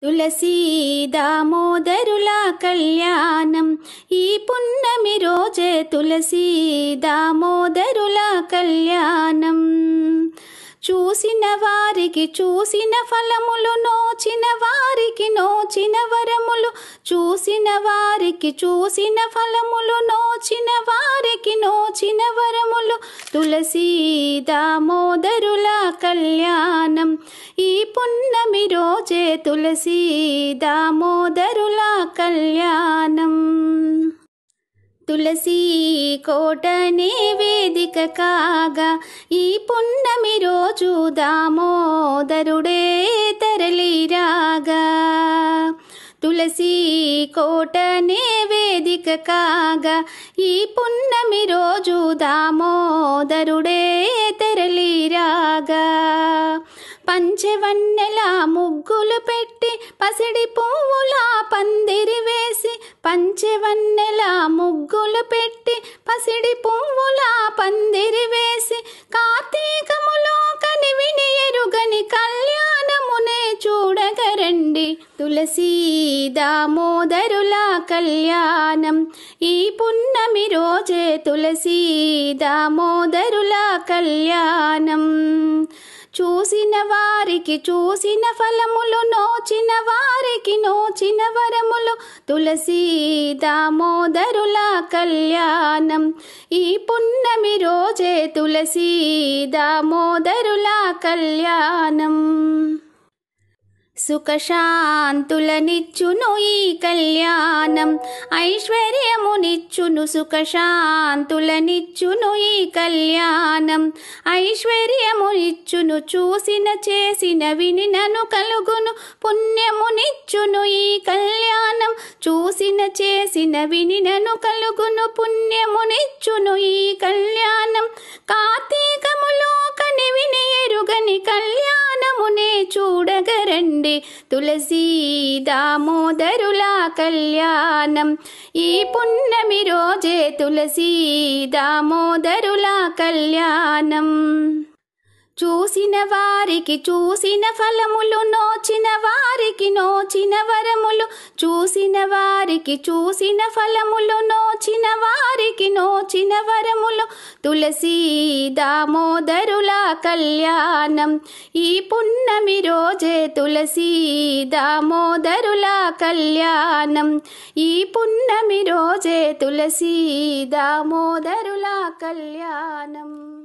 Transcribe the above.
తులసీ దామోదరుల కళ్యాణం ఈ పున్నమి రోజే తులసీ దామోదరుల కళ్యాణం. చూసిన వారికి చూసిన ఫలములు, నోచిన వారికి నోచిన వరములు, చూసిన వారికి చూసిన ఫలములు, నోచిన వారికి నోచిన వరములు. తులసీ దామోదరుల కళ్యాణం ఈ పున్నమి రోజే తులసీ దామోదరుల కళ్యాణం. తులసీ కోటనే వేదిక కాగా ఈ పున్నమి రోజు దామోదరుడే తరలిరాగా. తులసీ కోటనే వేదిక కాగా ఈ పున్నమి రోజు దామోదరుడే తరలిరాగా. పంచవన్నెల ముగ్గులు పెట్టి పసిడి పువ్వుల పందిరి వేసి, పంచవన్నెల ముగ్గులు పెట్టి పసిడి పువ్వుల పందిరి వేసి, కార్తీకములో కనివిని ఎరుగని కళ్యాణమునే చూడగరండి. తులసీ దామోదరుల కళ్యాణం ఈ పున్నమి రోజే తులసీ దామోదరుల కళ్యాణం. చూసిన వారికి చూసిన ఫలములు, నోచిన వారికి నోచిన వరములు. తులసీ దామోదరుల కళ్యాణం ఈ పున్నమి రోజే తులసీ దామోదరుల కళ్యాణం. సుఖశాంతులనిచ్చును ఈ కళ్యాణం, ఐశ్వర్యమునిచ్చును సుఖశాంతులనిచ్చును ఈ కళ్యాణం. ఐశ్వర్యమునిచ్చును చూసిన చేసిన వినినను కలుగును, పుణ్యమునిచ్చును ఈ కళ్యాణం. చూసిన చేసిన వినినను కలుగును, పుణ్యమునిచ్చును ఈ కళ్యాణం. కార్తీకములో కనివిని ఎరుగని కళ్యాణమునే చూడగరండి. తులసీ దామోదరుల కళ్యాణం ఈ పున్నమి రోజే తులసీ దామోదరుల కళ్యాణం. చూసిన వారికి చూసిన ఫలములు, నోచిన వారికి నోచిన వరములు. చూసిన వారికి చూసిన ఫలములు, నోచిన వారికి నోచిన వరములు. తులసీ దామోదరుల కళ్యాణం ఈ పున్నమి రోజే తులసీ దామోదరుల కళ్యాణం. ఈ పున్నమి రోజే తులసీ దామోదరుల కళ్యాణం.